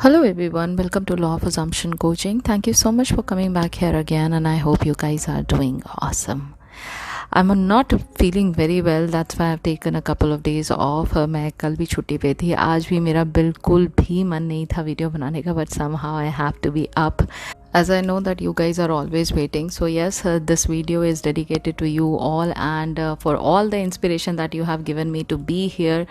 Hello everyone, welcome to Law of Assumption Coaching. Thank you so much for coming back here again, and I hope you guys are doing awesome. I'm not feeling very well, that's why I've taken a couple of days off. मैं कल भी छुट्टी पे थी, आज भी मेरा बिल्कुल भी मन नहीं था वीडियो बनाने का, but somehow I have to be up. As I know that you guys are always waiting, so yes, this video is dedicated to you all and for all the inspiration that you have given me to be here.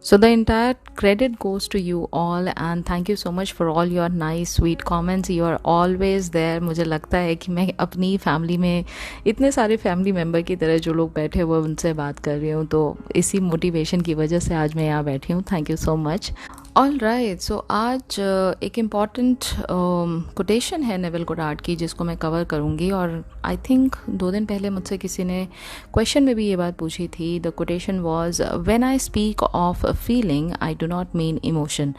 So the entire credit goes to you all and thank you so much for all your nice sweet comments. You are always there. मुझे लगता है कि मैं अपनी family में इतने सारे family member की तरह जो लोग बैठे हुए उनसे बात कर रही हूँ, तो इसी मोटिवेशन की वजह से आज मैं यहाँ बैठी हूँ. Thank you so much. All right, so आज एक इम्पॉर्टेंट कोटेशन है नेविल गोडार्ड की जिसको मैं कवर करूँगी. और आई थिंक 2 दिन पहले मुझसे किसी ने क्वेश्चन में भी ये बात पूछी थी. The quotation was, when I speak of feeling I do not mean emotion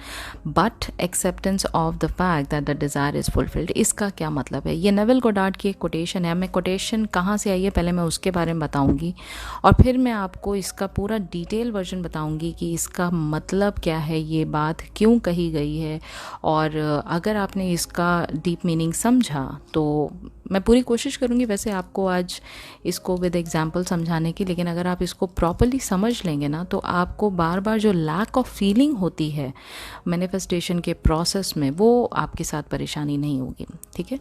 but acceptance of the fact that the desire is fulfilled. इसका क्या मतलब है? ये नेविल गोडार्ड की एक कोटेशन है. मैं कोटेशन कहाँ से आई है पहले मैं उसके बारे में बताऊँगी और फिर मैं आपको इसका पूरा डिटेल वर्जन बताऊँगी कि इसका मतलब क्या है, ये बात क्यों कही गई है. और अगर आपने इसका डीप मीनिंग समझा तो मैं पूरी कोशिश करूँगी वैसे आपको आज इसको विद एग्जांपल समझाने की, लेकिन अगर आप इसको प्रॉपर्ली समझ लेंगे ना तो आपको बार बार जो लैक ऑफ फीलिंग होती है मैनिफेस्टेशन के प्रोसेस में वो आपके साथ परेशानी नहीं होगी. ठीक है.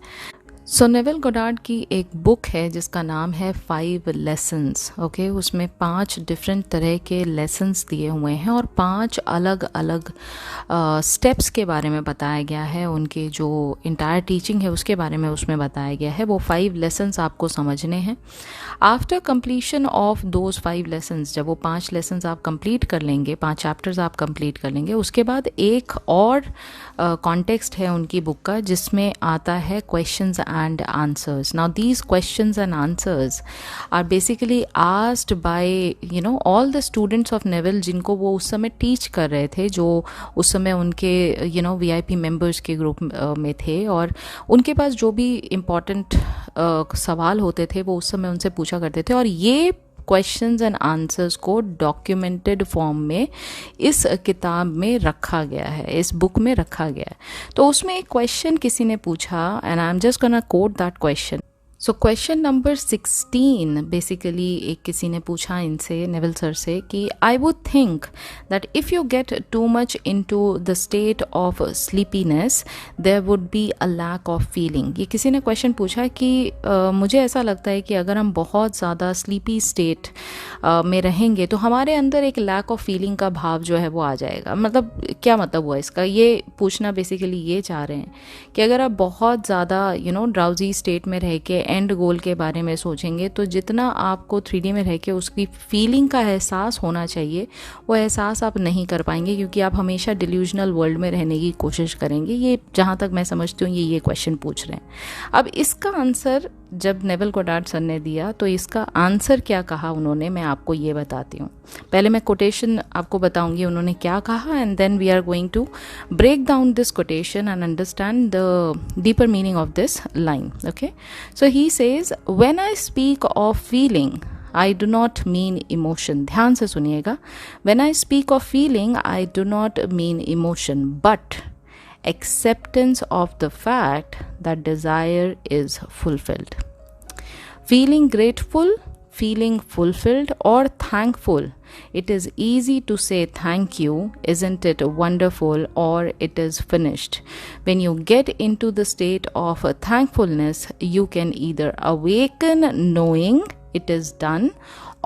सो नेविल गोडार्ड की एक बुक है जिसका नाम है 5 लेसन्स. ओके, उसमें 5 डिफरेंट तरह के लेसन्स दिए हुए हैं और 5 अलग अलग स्टेप्स के बारे में बताया गया है. उनके जो इंटायर टीचिंग है उसके बारे में उसमें बताया गया है. वो 5 लेसन्स आपको समझने हैं. After completion of those 5 lessons, जब वो 5 लेसन्स आप कंप्लीट कर लेंगे, 5 चैप्टर्स आप कंप्लीट कर लेंगे, उसके बाद एक और कॉन्टेक्स्ट है उनकी बुक का जिसमें आता है questions and answers. Now these questions and answers are basically asked by all the students of Neville जिनको वो उस समय टीच कर रहे थे, जो उस समय उनके VIP मेंबर्स के ग्रुप में थे. और उनके पास जो भी इम्पोर्टेंट सवाल होते थे वो उस समय उनसे पूछा करते थे. और ये क्वेश्चंस एंड आंसर्स को डॉक्यूमेंटेड फॉर्म में इस किताब में रखा गया है, इस बुक में रखा गया है. तो उसमें एक क्वेश्चन किसी ने पूछा and I am just gonna quote that question. So question number 16 basically एक किसी ने पूछा इनसे, नेविल सर से, कि I would think that if you get too much into the state of sleepiness there would be a lack of feeling. ये किसी ने क्वेश्चन पूछा कि मुझे ऐसा लगता है कि अगर हम बहुत ज़्यादा स्लीपी स्टेट में रहेंगे तो हमारे अंदर एक लैक ऑफ फीलिंग का भाव जो है वो आ जाएगा. मतलब क्या मतलब हुआ इसका? ये पूछना बेसिकली ये चाह रहे हैं कि अगर आप बहुत ज़्यादा ड्राउजी स्टेट में रह के एंड गोल के बारे में सोचेंगे तो जितना आपको 3D में रह के उसकी फीलिंग का एहसास होना चाहिए वो एहसास आप नहीं कर पाएंगे, क्योंकि आप हमेशा डिल्यूजनल वर्ल्ड में रहने की कोशिश करेंगे. ये जहाँ तक मैं समझती हूँ ये क्वेश्चन पूछ रहे हैं. अब इसका आंसर जब नेविल गोडार्ड सर ने दिया तो इसका आंसर क्या कहा उन्होंने, मैं आपको ये बताती हूँ. पहले मैं कोटेशन आपको बताऊंगी उन्होंने क्या कहा and then we are going to break down this quotation and understand the deeper meaning of this line. Okay, so he says, when I speak of feeling I do not mean emotion. ध्यान से सुनिएगा. When I speak of feeling, I do not mean emotion, but acceptance of the fact that desire is fulfilled. Feeling grateful, feeling fulfilled, or thankful. It is easy to say thank you, isn't it wonderful, or it is finished. When you get into the state of thankfulness, you can either awaken knowing it is done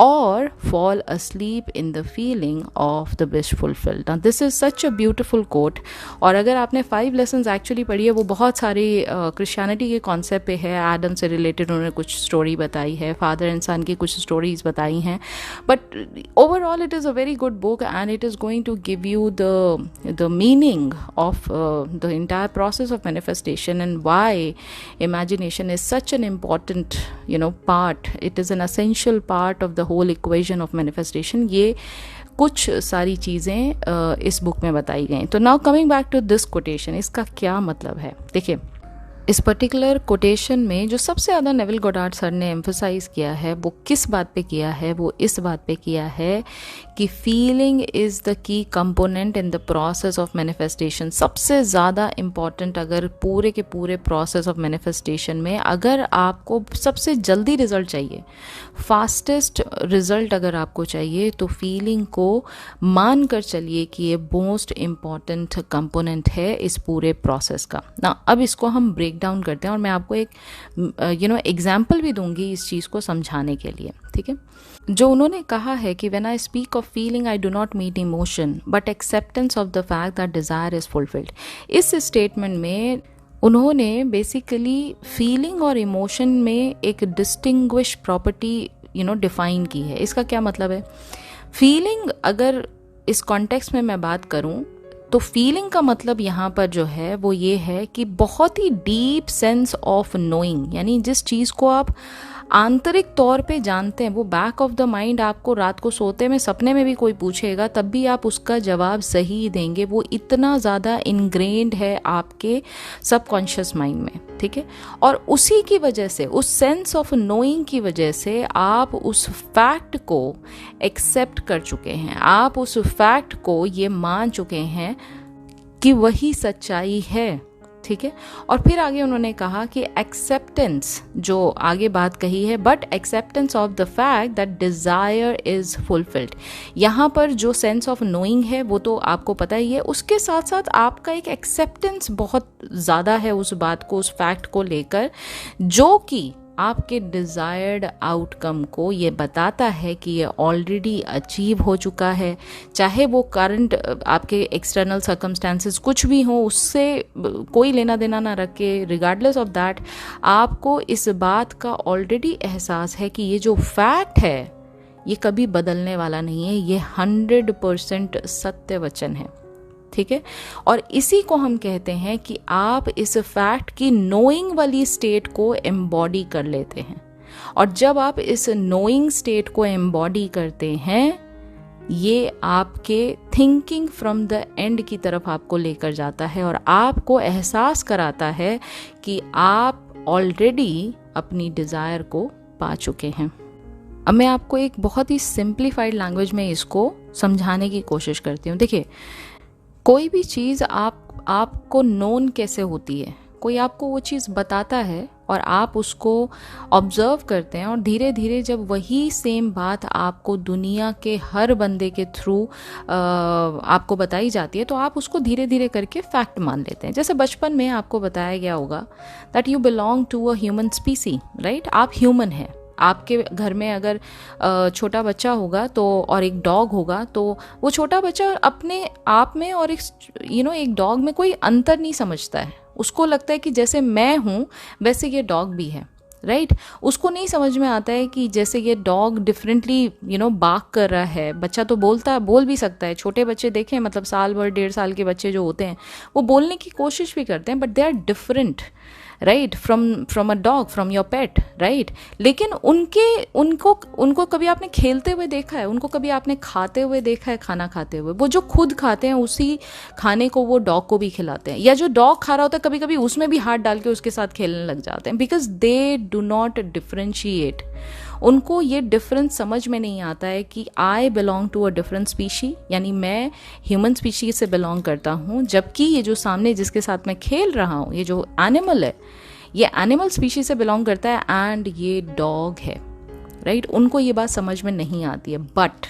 or fall asleep in the feeling of the wish fulfilled. Now this is such a beautiful quote. और अगर आपने 5 lessons actually पढ़ी है, वो बहुत सारी Christianity के concept पे है. एडम से रिलेटेड उन्होंने कुछ स्टोरी बताई है, फादर एंड सन की कुछ स्टोरीज बताई हैं. But overall it is a very good book and it is going to give you the meaning of the entire process of manifestation and why imagination is such an important part. It is an essential part of the whole equation of manifestation. ये कुछ सारी चीज़ें इस book में बताई गई. तो now coming back to this quotation, इसका क्या मतलब है? देखिए, इस पर्टिकुलर कोटेशन में जो सबसे ज़्यादा नेविल गोडार्ड सर ने एम्फसाइज़ किया है वो किस बात पे किया है, वो इस बात पे किया है कि feeling is the key component in the process of manifestation. सबसे ज़्यादा इम्पॉर्टेंट, अगर पूरे के पूरे प्रोसेस ऑफ मैनिफेस्टेशन में अगर आपको सबसे जल्दी रिजल्ट चाहिए, फास्टेस्ट रिजल्ट अगर आपको चाहिए, तो फीलिंग को मान कर चलिए कि ये मोस्ट इम्पॉर्टेंट कंपोनेंट है इस पूरे प्रोसेस का ना। अब इसको हम ब्रेक डाउन करते हैं और मैं आपको एक एग्जाम्पल भी दूंगी इस चीज़ को समझाने के लिए, ठीक है। जो उन्होंने कहा है कि when I speak of feeling I do not mean emotion but acceptance of the fact that desire is fulfilled. इस स्टेटमेंट में उन्होंने बेसिकली फीलिंग और इमोशन में एक डिस्टिंग्विश प्रॉपर्टी डिफाइन की है। इसका क्या मतलब है? फीलिंग, अगर इस कॉन्टेक्स्ट में मैं बात करूं तो फीलिंग का मतलब यहाँ पर जो है वो ये है कि बहुत ही डीप सेंस ऑफ नोइंग, यानी जिस चीज़ को आप आंतरिक तौर पे जानते हैं, वो बैक ऑफ द माइंड आपको रात को सोते में सपने में भी कोई पूछेगा तब भी आप उसका जवाब सही देंगे, वो इतना ज़्यादा इनग्रेन्ड है आपके सबकॉन्शियस माइंड में, ठीक है। और उसी की वजह से, उस सेंस ऑफ नोइंग की वजह से आप उस फैक्ट को एक्सेप्ट कर चुके हैं, आप उस फैक्ट को ये मान चुके हैं कि वही सच्चाई है, ठीक है। और फिर आगे उन्होंने कहा कि एक्सेप्टेंस, जो आगे बात कही है, but acceptance of the fact that desire is fulfilled. यहाँ पर जो सेंस ऑफ नोइंग है वो तो आपको पता ही है, उसके साथ साथ आपका एक एक्सेप्टेंस बहुत ज़्यादा है उस बात को, उस फैक्ट को लेकर, जो कि आपके डिज़ायर्ड आउटकम को ये बताता है कि ये ऑलरेडी अचीव हो चुका है। चाहे वो करंट आपके एक्सटर्नल सर्कमस्टेंसेस कुछ भी हो, उससे कोई लेना देना ना रख के, रिगार्डलेस ऑफ दैट, आपको इस बात का ऑलरेडी एहसास है कि ये जो फैक्ट है ये कभी बदलने वाला नहीं है, ये 100% सत्य वचन है, ठीक है। और इसी को हम कहते हैं कि आप इस फैक्ट की नोइंग वाली स्टेट को एम्बॉडी कर लेते हैं। और जब आप इस नोइंग स्टेट को एम्बॉडी करते हैं, ये आपके थिंकिंग फ्रॉम द एंड की तरफ आपको लेकर जाता है और आपको एहसास कराता है कि आप ऑलरेडी अपनी डिज़ायर को पा चुके हैं। अब मैं आपको एक बहुत ही सिंप्लीफाइड लैंग्वेज में इसको समझाने की कोशिश करती हूँ। देखिए, कोई भी चीज़ आपको नोन कैसे होती है? कोई आपको वो चीज़ बताता है और आप उसको ऑब्जर्व करते हैं, और धीरे धीरे जब वही सेम बात आपको दुनिया के हर बंदे के थ्रू आपको बताई जाती है, तो आप उसको धीरे धीरे करके फैक्ट मान लेते हैं। जैसे बचपन में आपको बताया गया होगा that you belong to a human species, right? आप ह्यूमन हैं। आपके घर में अगर छोटा बच्चा होगा तो और एक डॉग होगा, तो वो छोटा बच्चा अपने आप में और एक डॉग में कोई अंतर नहीं समझता है। उसको लगता है कि जैसे मैं हूँ वैसे ये डॉग भी है, राइट? उसको नहीं समझ में आता है कि जैसे ये डॉग डिफरेंटली बार्क कर रहा है। बच्चा तो बोल भी सकता है। छोटे बच्चे देखें, मतलब साल भर 1.5 साल के बच्चे जो होते हैं वो बोलने की कोशिश भी करते हैं, but they are different, right, from a dog, from your pet, right? लेकिन उनको कभी आपने खेलते हुए देखा है? उनको कभी आपने खाते हुए देखा है? खाना खाते हुए वो जो खुद खाते हैं उसी खाने को वो डॉग को भी खिलाते हैं, या जो डॉग खा रहा होता है कभी कभी उसमें भी हाथ डाल के उसके साथ खेलने लग जाते हैं, because they do not differentiate. उनको ये डिफरेंस समझ में नहीं आता है कि I belong to a different species, यानी मैं ह्यूमन स्पीशी से बिलोंग करता हूँ, जबकि ये जो सामने जिसके साथ मैं खेल रहा हूँ, ये जो एनिमल है, ये एनिमल स्पीशी से बिलोंग करता है एंड ये डॉग है, राइट? उनको ये बात समझ में नहीं आती है। बट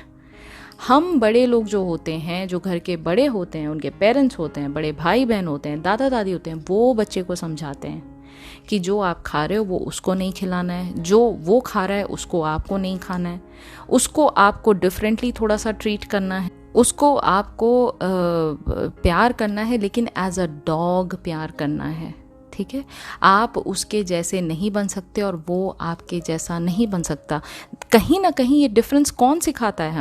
हम बड़े लोग जो होते हैं, जो घर के बड़े होते हैं, उनके पेरेंट्स होते हैं, बड़े भाई बहन होते हैं, दादा दादी होते हैं, वो बच्चे को समझाते हैं कि जो आप खा रहे हो वो उसको नहीं खिलाना है, जो वो खा रहा है उसको आपको नहीं खाना है, उसको आपको डिफरेंटली थोड़ा सा ट्रीट करना है, उसको आपको प्यार करना है, लेकिन एज अ डॉग प्यार करना है, ठीक है? आप उसके जैसे नहीं बन सकते और वो आपके जैसा नहीं बन सकता। कहीं ना कहीं ये डिफरेंस कौन सिखाता है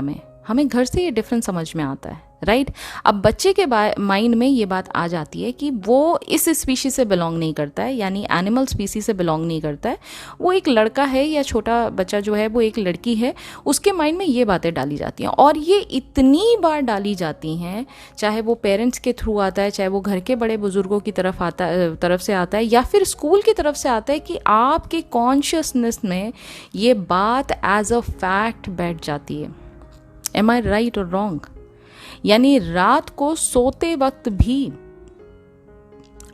हमें घर से ये डिफरेंस समझ में आता है, राइट। अब बच्चे के माइंड में ये बात आ जाती है कि वो इस स्पीशीज से बिलोंग नहीं करता है, यानी एनिमल स्पीसीज से बिलोंग नहीं करता है, वो एक लड़का है या छोटा बच्चा जो है वो एक लड़की है, उसके माइंड में ये बातें डाली जाती हैं। और ये इतनी बार डाली जाती हैं, चाहे वो पेरेंट्स के थ्रू आता है, चाहे वो घर के बड़े बुजुर्गों की तरफ से आता है, या फिर स्कूल की तरफ से आता है, कि आपके कॉन्शियसनेस में ये बात एज अ फैक्ट बैठ जाती है। एम आई राइट और रॉन्ग? यानी रात को सोते वक्त भी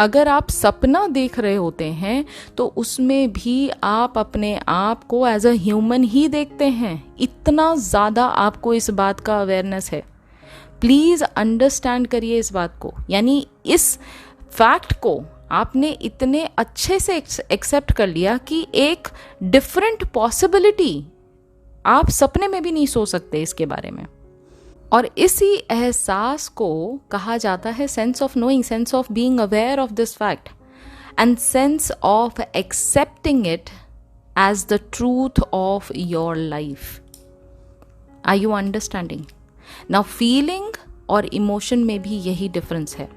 अगर आप सपना देख रहे होते हैं तो उसमें भी आप अपने आप को एज अ ह्यूमन ही देखते हैं। इतना ज़्यादा आपको इस बात का अवेयरनेस है। प्लीज़ अंडरस्टैंड करिए इस बात को। यानी इस फैक्ट को आपने इतने अच्छे से एक्सेप्ट कर लिया कि एक डिफरेंट पॉसिबिलिटी आप सपने में भी नहीं सोच सकते इसके बारे में। और इसी एहसास को कहा जाता है sense of knowing, sense of being aware of this fact and sense of accepting it as the truth of your life. Are you understanding? Now feeling और इमोशन में भी यही डिफरेंस है।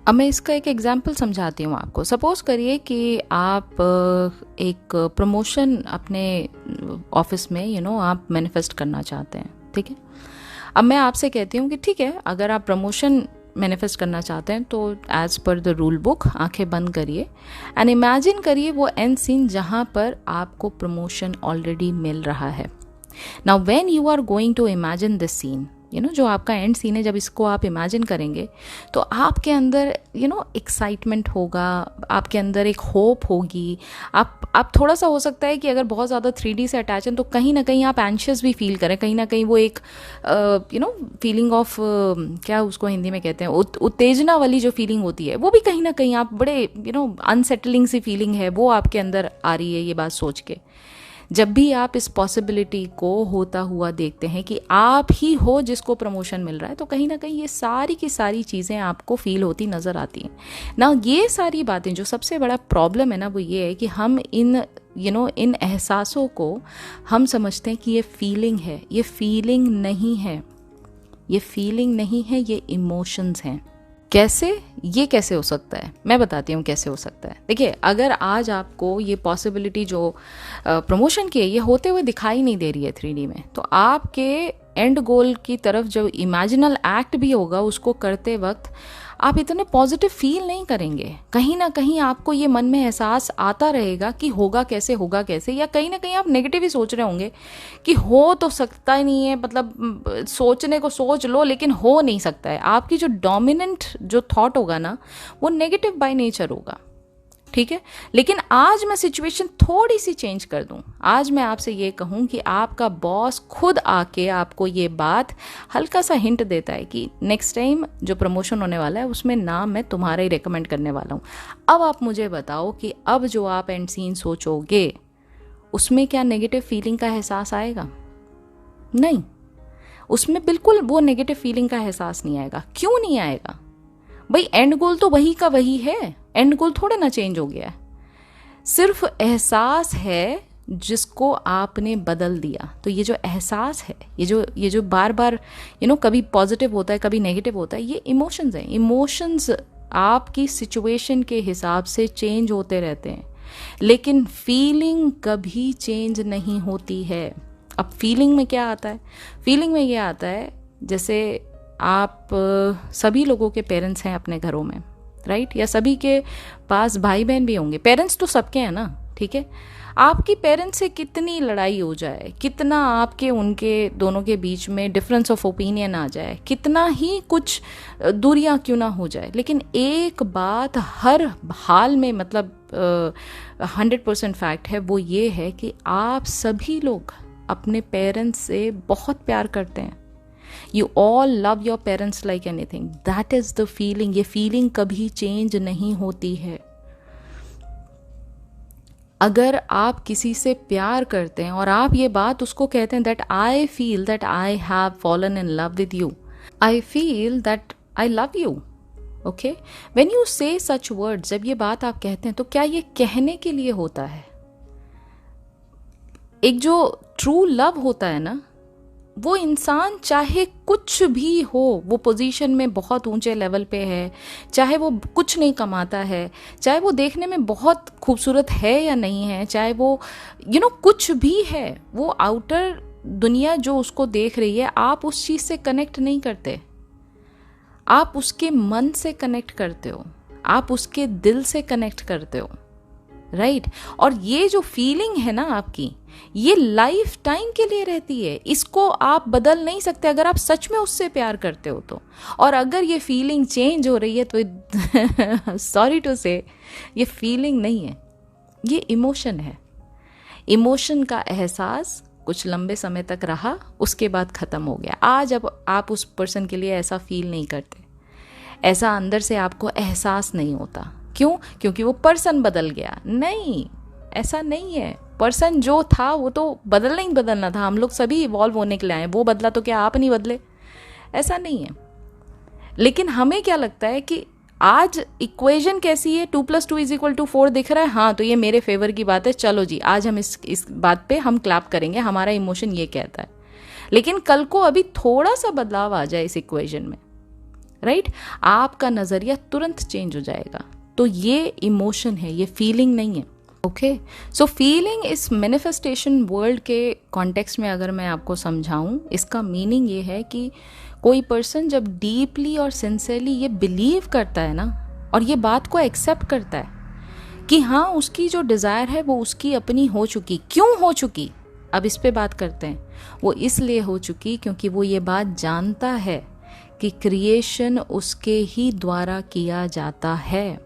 अब मैं इसका एक एग्जाम्पल समझाती हूँ आपको। सपोज करिए कि आप एक प्रमोशन अपने ऑफिस में आप मैनिफेस्ट करना चाहते हैं, ठीक है। अब मैं आपसे कहती हूँ कि ठीक है, अगर आप प्रमोशन मैनिफेस्ट करना चाहते हैं तो as per the rule book आंखें बंद करिए एंड इमेजिन करिए वो एंड सीन जहाँ पर आपको प्रमोशन ऑलरेडी मिल रहा है। Now when you are going to imagine this scene, जो आपका एंड सीन है, जब इसको आप इमेजिन करेंगे तो आपके अंदर एक्साइटमेंट होगा, आपके अंदर एक होप होगी। आप थोड़ा सा हो सकता है कि अगर बहुत ज़्यादा 3D से अटैच हैं तो कहीं ना कहीं आप एंशियस भी फील करें, कहीं ना कहीं वो एक फीलिंग ऑफ क्या उसको हिंदी में कहते हैं, उत्तेजना वाली जो फीलिंग होती है, वो भी कहीं ना कहीं आप बड़े अनसेटलिंग सी फीलिंग है वो आपके अंदर आ रही है। ये बात सोच के जब भी आप इस पॉसिबिलिटी को होता हुआ देखते हैं कि आप ही हो जिसको प्रमोशन मिल रहा है, तो कहीं ना कहीं ये सारी की सारी चीज़ें आपको फील होती नज़र आती हैं ना। ये सारी बातें, जो सबसे बड़ा प्रॉब्लम है ना, वो ये है कि हम इन एहसासों को हम समझते हैं कि ये फीलिंग है। ये फीलिंग नहीं है, ये फीलिंग नहीं है, ये इमोशंस हैं। कैसे? ये कैसे हो सकता है, मैं बताती हूँ कैसे हो सकता है। देखिए, अगर आज आपको ये पॉसिबिलिटी जो प्रमोशन की है ये होते हुए दिखाई नहीं दे रही है 3D में, तो आपके एंड गोल की तरफ जो इमेजिनल एक्ट भी होगा उसको करते वक्त आप इतने पॉजिटिव फील नहीं करेंगे। कहीं ना कहीं आपको ये मन में एहसास आता रहेगा कि होगा कैसे, होगा कैसे, या कहीं ना कहीं आप नेगेटिव ही सोच रहे होंगे कि हो तो सकता ही नहीं है, मतलब सोचने को सोच लो लेकिन हो नहीं सकता है। आपकी जो डोमिनेंट जो थॉट होगा ना, वो नेगेटिव बाय नेचर होगा, ठीक है। लेकिन आज मैं सिचुएशन थोड़ी सी चेंज कर दूं। आज मैं आपसे ये कहूं कि आपका बॉस खुद आके आपको ये बात हल्का सा हिंट देता है कि नेक्स्ट टाइम जो प्रमोशन होने वाला है उसमें नाम मैं तुम्हारा ही रेकमेंड करने वाला हूं। अब आप मुझे बताओ कि अब जो आप एंड सीन सोचोगे उसमें क्या नेगेटिव फीलिंग का एहसास आएगा? नहीं, उसमें बिल्कुल वो नेगेटिव फीलिंग का एहसास नहीं आएगा। क्यों नहीं आएगा भाई? एंड गोल तो वही का वही है, एंड गोल थोड़ा ना चेंज हो गया है। सिर्फ एहसास है जिसको आपने बदल दिया। तो ये जो एहसास है, ये जो बार बार कभी पॉजिटिव होता है कभी नेगेटिव होता है, ये इमोशंस हैं। इमोशंस आपकी सिचुएशन के हिसाब से चेंज होते रहते हैं, लेकिन फीलिंग कभी चेंज नहीं होती है। अब फीलिंग में क्या आता है? फीलिंग में ये आता है, जैसे आप सभी लोगों के पेरेंट्स हैं अपने घरों में, राइट? या सभी के पास भाई बहन भी होंगे। पेरेंट्स तो सबके हैं ना, ठीक है। आपकी पेरेंट्स से कितनी लड़ाई हो जाए, कितना आपके उनके दोनों के बीच में डिफरेंस ऑफ ओपिनियन आ जाए, कितना ही कुछ दूरियां क्यों ना हो जाए, लेकिन एक बात हर हाल में, मतलब 100% फैक्ट है, वो ये है कि आप सभी लोग अपने पेरेंट्स से बहुत प्यार करते हैं। You all love your parents like anything. That is the feeling. ये फीलिंग कभी चेंज नहीं होती है। अगर आप किसी से प्यार करते हैं और आप ये बात उसको कहते हैं that I feel that I have fallen in love with you. I feel that I love you. Okay? When you say such words, जब ये बात आप कहते हैं तो क्या ये कहने के लिए होता है? एक जो ट्रू लव होता है ना, वो इंसान चाहे कुछ भी हो, वो पोजीशन में बहुत ऊंचे लेवल पे है, चाहे वो कुछ नहीं कमाता है, चाहे वो देखने में बहुत खूबसूरत है या नहीं है, चाहे वो कुछ भी है, वो आउटर दुनिया जो उसको देख रही है, आप उस चीज़ से कनेक्ट नहीं करते, आप उसके मन से कनेक्ट करते हो, आप उसके दिल से कनेक्ट करते हो, राइट। और ये जो फीलिंग है ना आपकी, ये लाइफ टाइम के लिए रहती है, इसको आप बदल नहीं सकते अगर आप सच में उससे प्यार करते हो तो। और अगर ये फीलिंग चेंज हो रही है तो सॉरी टू से, ये फीलिंग नहीं है, ये इमोशन है। इमोशन का एहसास कुछ लंबे समय तक रहा, उसके बाद ख़त्म हो गया। आज अब आप उस पर्सन के लिए ऐसा फील नहीं करते, ऐसा अंदर से आपको एहसास नहीं होता। क्यों? क्योंकि वो पर्सन बदल गया। नहीं, ऐसा नहीं है। पर्सन जो था वो तो बदलना था, हम लोग सभी इवॉल्व होने के लिए आए, वो बदला तो क्या आप नहीं बदले? ऐसा नहीं है। लेकिन हमें क्या लगता है कि आज इक्वेशन कैसी है, 2+2=4 दिख रहा है, हाँ तो ये मेरे फेवर की बात है, चलो जी आज हम इस बात पे हम क्लैप करेंगे, हमारा इमोशन ये कहता है। लेकिन कल को अभी थोड़ा सा बदलाव आ जाए इस इक्वेशन में, राइट, आपका नज़रिया तुरंत चेंज हो जाएगा। तो ये इमोशन है, ये फीलिंग नहीं है। ओके, सो फीलिंग इस मैनिफेस्टेशन वर्ल्ड के कॉन्टेक्स्ट में अगर मैं आपको समझाऊं, इसका मीनिंग ये है कि कोई पर्सन जब डीपली और सिंसियरली ये बिलीव करता है ना, और ये बात को एक्सेप्ट करता है कि हाँ उसकी जो डिज़ायर है वो उसकी अपनी हो चुकी। क्यों हो चुकी, अब इस पे बात करते हैं। वो इसलिए हो चुकी क्योंकि वो ये बात जानता है कि क्रिएशन उसके ही द्वारा किया जाता है,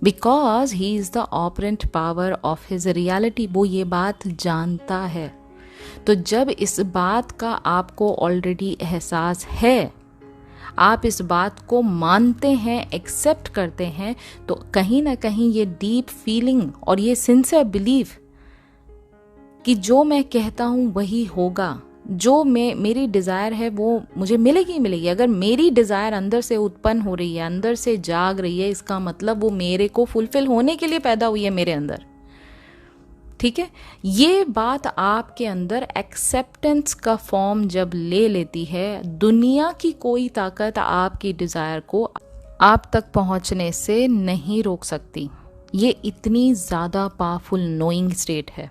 because he is the operant power of his reality. वो ये बात जानता है। तो जब इस बात का आपको ऑलरेडी एहसास है, आप इस बात को मानते हैं, एक्सेप्ट करते हैं, तो कहीं ना कहीं ये डीप फीलिंग और ये सिंसियर बिलीफ कि जो मैं कहता हूँ वही होगा, जो मेरी डिज़ायर है वो मुझे मिलेगी ही मिलेगी। अगर मेरी डिज़ायर अंदर से उत्पन्न हो रही है, अंदर से जाग रही है, इसका मतलब वो मेरे को फुलफिल होने के लिए पैदा हुई है मेरे अंदर, ठीक है। ये बात आपके अंदर एक्सेप्टेंस का फॉर्म जब ले लेती है, दुनिया की कोई ताकत आपकी डिज़ायर को आप तक पहुंचने से नहीं रोक सकती। ये इतनी ज़्यादा पावरफुल नोइंग स्टेट है,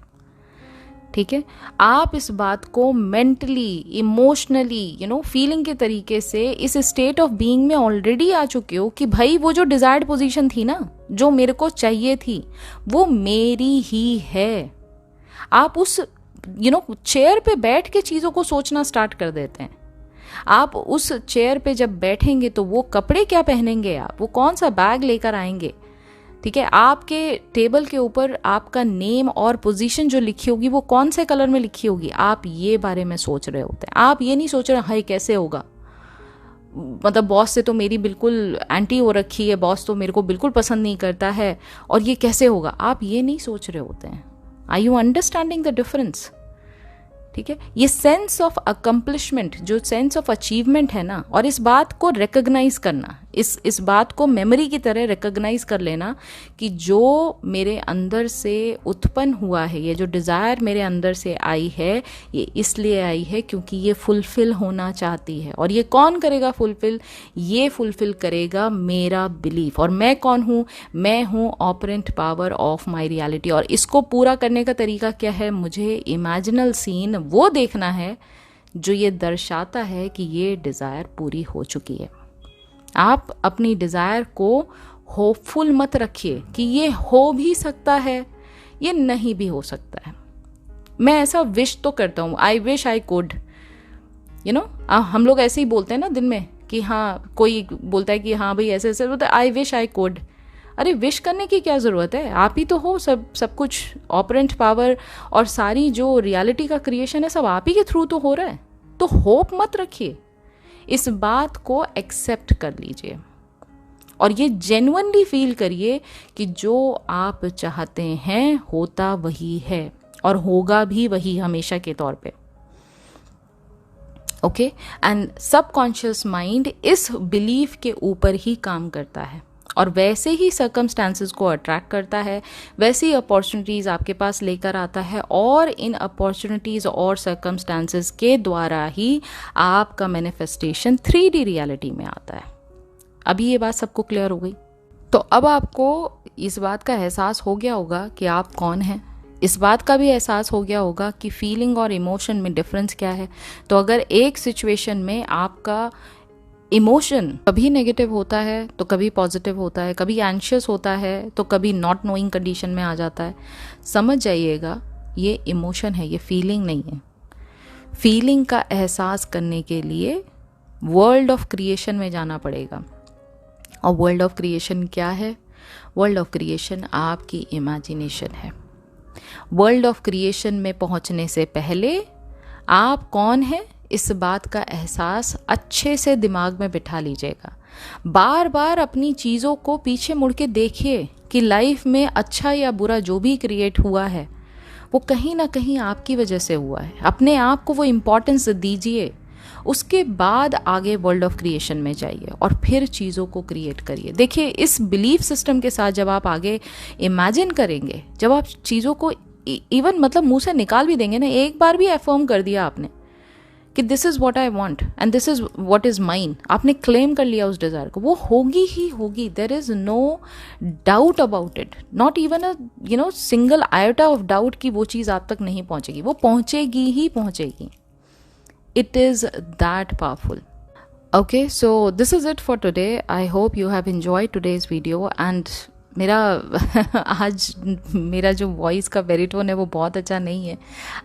ठीक है। आप इस बात को मेंटली, इमोशनली, फीलिंग के तरीके से इस स्टेट ऑफ बीइंग में ऑलरेडी आ चुके हो कि भाई वो जो डिजायर्ड पोजीशन थी ना, जो मेरे को चाहिए थी, वो मेरी ही है। आप उस चेयर पे बैठ के चीज़ों को सोचना स्टार्ट कर देते हैं। आप उस चेयर पे जब बैठेंगे तो वो कपड़े क्या पहनेंगे, आप वो कौन सा बैग लेकर आएंगे, ठीक है। आपके टेबल के ऊपर आपका नेम और पोजीशन जो लिखी होगी वो कौन से कलर में लिखी होगी, आप ये बारे में सोच रहे होते हैं। आप ये नहीं सोच रहे हाय कैसे होगा, मतलब बॉस से तो मेरी बिल्कुल एंटी हो रखी है, बॉस तो मेरे को बिल्कुल पसंद नहीं करता है, और ये कैसे होगा, आप ये नहीं सोच रहे होते हैं। Are you understanding the difference, ठीक है। ये सेंस ऑफ अकम्पलिशमेंट, जो सेंस ऑफ अचीवमेंट है ना, और इस बात को रिकॉग्नाइज करना, इस बात को मेमोरी की तरह रिकॉग्नाइज कर लेना कि जो मेरे अंदर से उत्पन्न हुआ है, ये जो डिज़ायर मेरे अंदर से आई है, ये इसलिए आई है क्योंकि ये फुलफिल होना चाहती है। और ये कौन करेगा फुलफिल? ये फुलफिल करेगा मेरा बिलीफ। और मैं कौन हूँ? मैं हूँ operant power of my reality. और इसको पूरा करने का तरीका क्या है? मुझे इमेजिनल सीन वो देखना है जो ये दर्शाता है कि ये डिज़ायर पूरी हो चुकी है। आप अपनी डिज़ायर को होपफुल मत रखिए कि ये हो भी सकता है, ये नहीं भी हो सकता है। मैं ऐसा विश तो करता हूँ, आई विश आई कुड, हम लोग ऐसे ही बोलते हैं ना दिन में कि हाँ, कोई बोलता है कि हाँ भाई ऐसे ऐसे बोलता है, आई विश आई कुड। अरे विश करने की क्या ज़रूरत है, आप ही तो हो सब कुछ। ऑपरेंट पावर और सारी जो रियलिटी का क्रिएशन है सब आप ही के थ्रू तो हो रहा है। तो होप मत रखिए, इस बात को एक्सेप्ट कर लीजिए और ये जेन्युइनली फील करिए कि जो आप चाहते हैं होता वही है और होगा भी वही हमेशा के तौर पे। ओके, एंड सबकॉन्शियस माइंड इस बिलीफ के ऊपर ही काम करता है और वैसे ही सर्कमस्टांसेस को अट्रैक्ट करता है, वैसे ही अपॉर्चुनिटीज़ आपके पास लेकर आता है, और इन अपॉर्चुनिटीज़ और सर्कमस्टांसेस के द्वारा ही आपका मैनिफेस्टेशन 3D रियलिटी में आता है। अभी ये बात सबको क्लियर हो गई? तो अब आपको इस बात का एहसास हो गया होगा कि आप कौन हैं, इस बात का भी एहसास हो गया होगा कि फीलिंग और इमोशन में डिफरेंस क्या है। तो अगर एक सिचुएशन में आपका इमोशन कभी नेगेटिव होता है तो कभी पॉजिटिव होता है, कभी एंशियस होता है तो कभी नॉट नोइंग कंडीशन में आ जाता है, समझ जाइएगा ये इमोशन है, ये फीलिंग नहीं है। फीलिंग का एहसास करने के लिए वर्ल्ड ऑफ क्रिएशन में जाना पड़ेगा। और वर्ल्ड ऑफ क्रिएशन क्या है? वर्ल्ड ऑफ क्रिएशन आपकी इमेजिनेशन है। वर्ल्ड ऑफ क्रिएशन में पहुंचने से पहले आप कौन हैं इस बात का एहसास अच्छे से दिमाग में बिठा लीजिएगा। बार बार अपनी चीज़ों को पीछे मुड़ के देखिए कि लाइफ में अच्छा या बुरा जो भी क्रिएट हुआ है वो कहीं ना कहीं आपकी वजह से हुआ है। अपने आप को वो इम्पोर्टेंस दीजिए, उसके बाद आगे वर्ल्ड ऑफ क्रिएशन में जाइए और फिर चीज़ों को क्रिएट करिए। देखिए, इस बिलीफ सिस्टम के साथ जब आप आगे इमेजिन करेंगे, जब आप चीज़ों को इवन मतलब मुंह से निकाल भी देंगे ना, एक बार भी अफर्म कर दिया आपने कि this is what I want and this is what is mine, आपने क्लेम कर लिया उस डिज़ायर को, वो होगी ही होगी। There is no doubt about it, not even a single iota of doubt कि वो चीज़ आप तक नहीं पहुंचेगी, वो पहुंचेगी ही पहुंचेगी। It is that powerful. Okay, so this is it for today. I hope you have enjoyed today's video, and मेरा आज मेरा जो वॉइस का बैरिटोन है वो बहुत अच्छा नहीं है,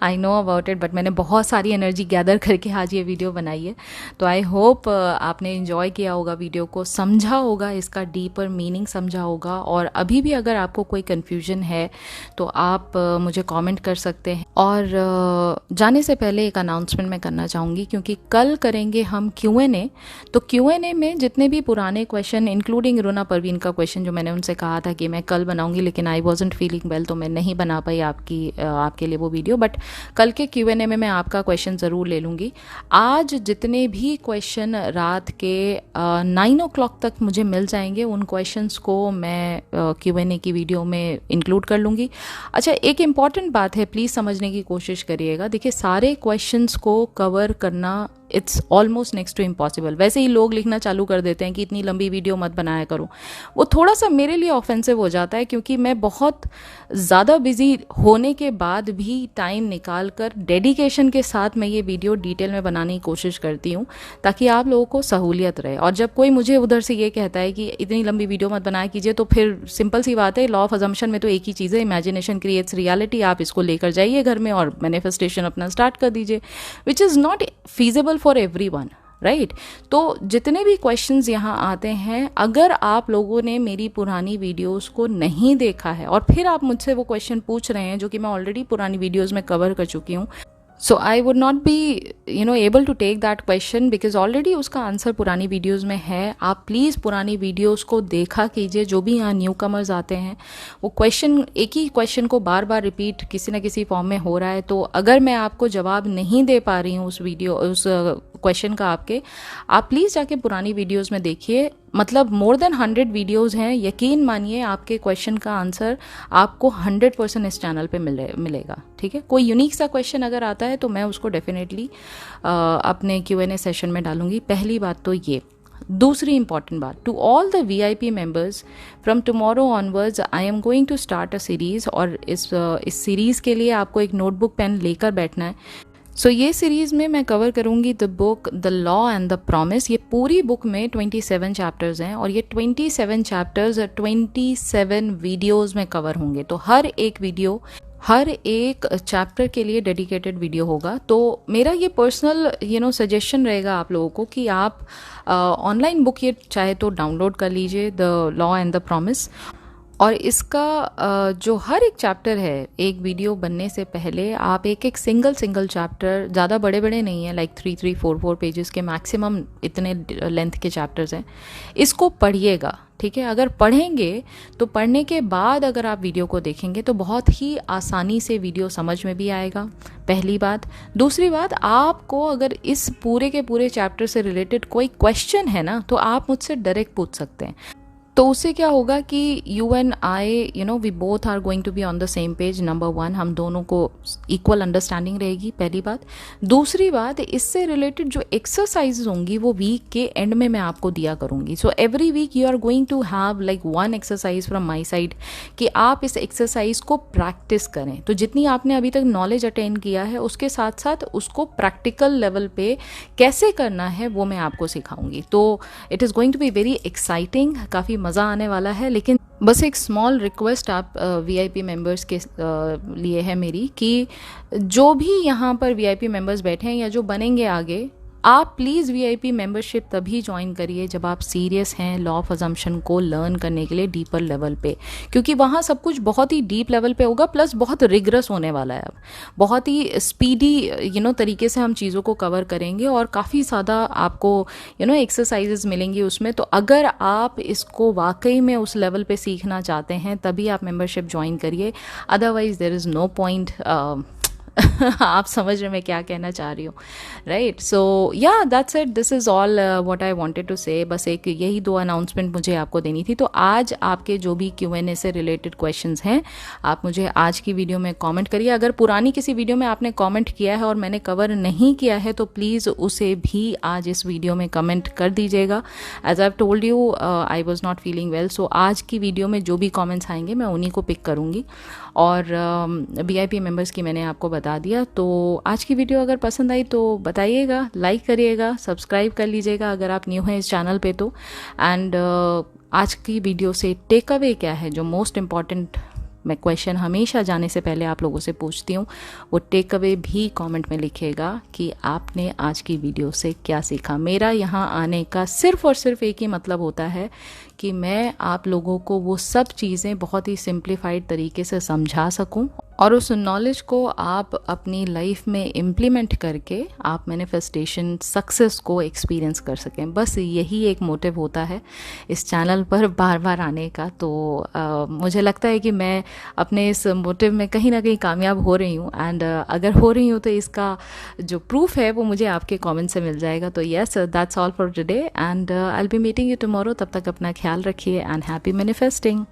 I know about it, but मैंने बहुत सारी एनर्जी गैदर करके आज ये वीडियो बनाई है। तो आई होप आपने इन्जॉय किया होगा वीडियो को, समझा होगा, इसका डीपर मीनिंग समझा होगा। और अभी भी अगर आपको कोई कन्फ्यूजन है तो आप मुझे कमेंट कर सकते हैं। और जाने से पहले एक अनाउंसमेंट मैं करना चाहूँगी, क्योंकि कल करेंगे हम Q&A। तो Q&A में जितने भी पुराने क्वेश्चन, इंक्लूडिंग रुना परवीन का क्वेश्चन जो मैंने उनसे कहा था कि मैं कल बनाऊंगी, लेकिन आई वॉजंट फीलिंग वेल, तो मैं नहीं बना पाई आपके लिए वो वीडियो, बट कल के Q&A में मैं आपका क्वेश्चन ज़रूर ले लूँगी। आज जितने भी क्वेश्चन रात के 9 o'clock तक मुझे मिल जाएंगे, उन क्वेश्चंस को मैं Q&A की वीडियो में इंक्लूड कर लूँगी। अच्छा, एक इम्पॉर्टेंट बात है, प्लीज़ समझने की कोशिश करिएगा। देखिए, सारे क्वेश्चंस को कवर करना it's almost next to impossible. वैसे ही लोग लिखना चालू कर देते हैं कि इतनी लंबी वीडियो मत बनाया करो, वो थोड़ा सा मेरे लिए ऑफेंसिव हो जाता है, क्योंकि मैं बहुत ज़्यादा बिजी होने के बाद भी टाइम निकाल कर डेडिकेशन के साथ मैं ये वीडियो डिटेल में बनाने की कोशिश करती हूँ, ताकि आप लोगों को सहूलियत रहे। और जब कोई मुझे उधर से ये कहता है कि इतनी लंबी वीडियो मत बनाया कीजिए, तो फिर सिंपल सी बात है, लॉ ऑफ अजम्पशन में तो एक ही चीज़ है, इमेजिनेशन क्रिएट्स रियलिटी। आप इसको लेकर जाइए घर में और मैनिफेस्टेशन अपना स्टार्ट कर दीजिए, which is not feasible for everyone, right. तो जितने भी क्वेश्चंस यहाँ आते हैं, अगर आप लोगों ने मेरी पुरानी वीडियोस को नहीं देखा है और फिर आप मुझसे वो क्वेश्चन पूछ रहे हैं जो कि मैं ऑलरेडी पुरानी वीडियोस में कवर कर चुकी हूँ, so I would not be able to take that question, because already उसका आंसर पुरानी वीडियोज़ में है। आप प्लीज़ पुरानी वीडियोज़ को देखा कीजिए। जो भी यहाँ न्यू कमर्स आते हैं, वो क्वेश्चन, एक ही क्वेश्चन को बार बार रिपीट किसी न किसी फॉर्म में हो रहा है, तो अगर मैं आपको जवाब नहीं दे पा रही हूँ उस क्वेश्चन का आप प्लीज़ जाके पुरानी वीडियोज़ में देखिए। मतलब मोर देन 100 वीडियोज़ हैं, यकीन मानिए आपके क्वेश्चन का आंसर आपको 100% इस चैनल पे मिलेगा, ठीक है। कोई यूनिक सा क्वेश्चन अगर आता है तो मैं उसको डेफिनेटली अपने Q&A सेशन में डालूंगी। पहली बात तो ये। दूसरी इंपॉर्टेंट बात, to all the VIP members, from tomorrow onwards I am going to start a series, और इस सीरीज़ के लिए आपको एक नोटबुक पेन लेकर बैठना है। सो ये सीरीज़ में मैं कवर करूँगी the book the law and the promise. ये पूरी बुक में 27 चैप्टर्स हैं, और ये 27 चैप्टर्स 27 वीडियोज़ में कवर होंगे। तो हर एक चैप्टर के लिए डेडिकेटेड वीडियो होगा। तो मेरा ये पर्सनल सजेशन रहेगा आप लोगों को कि आप ऑनलाइन बुक ये चाहे तो डाउनलोड कर लीजिए, the law and the promise. और इसका जो हर एक चैप्टर है, एक वीडियो बनने से पहले आप एक सिंगल चैप्टर, ज़्यादा बड़े नहीं हैं, लाइक 3-4 पेजेस के मैक्सिमम इतने लेंथ के चैप्टर्स हैं, इसको पढ़िएगा, ठीक है। अगर पढ़ेंगे तो पढ़ने के बाद अगर आप वीडियो को देखेंगे तो बहुत ही आसानी से वीडियो समझ में भी आएगा, पहली बात। दूसरी बात, आपको अगर इस पूरे के पूरे चैप्टर से रिलेटेड कोई क्वेश्चन है ना, तो आप मुझसे डायरेक्ट पूछ सकते हैं। तो उससे क्या होगा कि you and I, you know, we both are going to be on the same page. Number one, हम दोनों को इक्वल अंडरस्टैंडिंग रहेगी, पहली बात। दूसरी बात, इससे रिलेटेड जो एक्सरसाइजेज होंगी वो वीक के एंड में मैं आपको दिया करूँगी। So every week you are going to have like one exercise from my side कि आप इस एक्सरसाइज को प्रैक्टिस करें। तो जितनी आपने अभी तक नॉलेज अटेन किया है उसके साथ साथ उसको प्रैक्टिकल लेवल पे कैसे करना है वो मैं आपको सिखाऊंगी। तो it is going to be very exciting, काफ़ी मज़ा आने वाला है। लेकिन बस एक स्मॉल रिक्वेस्ट आप वीआईपी मेंबर्स के लिए है मेरी कि जो भी यहाँ पर वीआईपी मेंबर्स बैठे हैं या जो बनेंगे आगे, आप प्लीज़ वीआईपी मेंबरशिप तभी ज्वाइन करिए जब आप सीरियस हैं लॉ ऑफ अजम्पशन को लर्न करने के लिए डीपर लेवल पे, क्योंकि वहाँ सब कुछ बहुत ही डीप लेवल पे होगा, प्लस बहुत रिगरस होने वाला है। अब बहुत ही स्पीडी तरीके से हम चीज़ों को कवर करेंगे और काफ़ी ज़्यादा आपको एक्सरसाइजेज मिलेंगी उसमें। तो अगर आप इसको वाकई में उस लेवल पे सीखना चाहते हैं तभी आप मेंबरशिप ज्वाइन करिए, otherwise there is no point. आप समझ रहे मैं क्या कहना चाह रही हूँ, राइट? सो या that's it, this is all what I wanted to say. बस एक यही दो अनाउंसमेंट मुझे आपको देनी थी। तो आज आपके जो भी Q&A से रिलेटेड क्वेश्चंस हैं आप मुझे आज की वीडियो में कमेंट करिए। अगर पुरानी किसी वीडियो में आपने कमेंट किया है और मैंने कवर नहीं किया है तो प्लीज़ उसे भी आज इस वीडियो में कमेंट कर दीजिएगा। As I have told you, I was not feeling well, so आज की वीडियो में जो भी कॉमेंट्स आएंगे मैं उन्हीं को पिक करूँगी। और VIP मेंबर्स की मैंने आपको बता दिया। तो आज की वीडियो अगर पसंद आई तो बताइएगा, लाइक करिएगा, सब्सक्राइब कर लीजिएगा अगर आप न्यू हैं इस चैनल पे तो। एंड आज की वीडियो से टेक अवे क्या है, जो मोस्ट इम्पॉर्टेंट मैं क्वेश्चन हमेशा जाने से पहले आप लोगों से पूछती हूँ, वो टेक अवे भी कमेंट में लिखिएगा कि आपने आज की वीडियो से क्या सीखा। मेरा यहाँ आने का सिर्फ और सिर्फ एक ही मतलब होता है कि मैं आप लोगों को वो सब चीज़ें बहुत ही सिंप्लीफाइड तरीके से समझा सकूं और उस नॉलेज को आप अपनी लाइफ में इम्प्लीमेंट करके आप मैनिफेस्टेशन सक्सेस को एक्सपीरियंस कर सकें। बस यही एक मोटिव होता है इस चैनल पर बार बार आने का। तो मुझे लगता है कि मैं अपने इस मोटिव में कहीं ना कहीं कामयाब हो रही हूँ। एंड अगर हो रही हूँ तो इसका जो प्रूफ है वो मुझे आपके कमेंट से मिल जाएगा। तो yes, that's all for today and I will be meeting you tomorrow. तब तक अपना ख्याल रखिए एंड हैप्पी मैनिफेस्टिंग।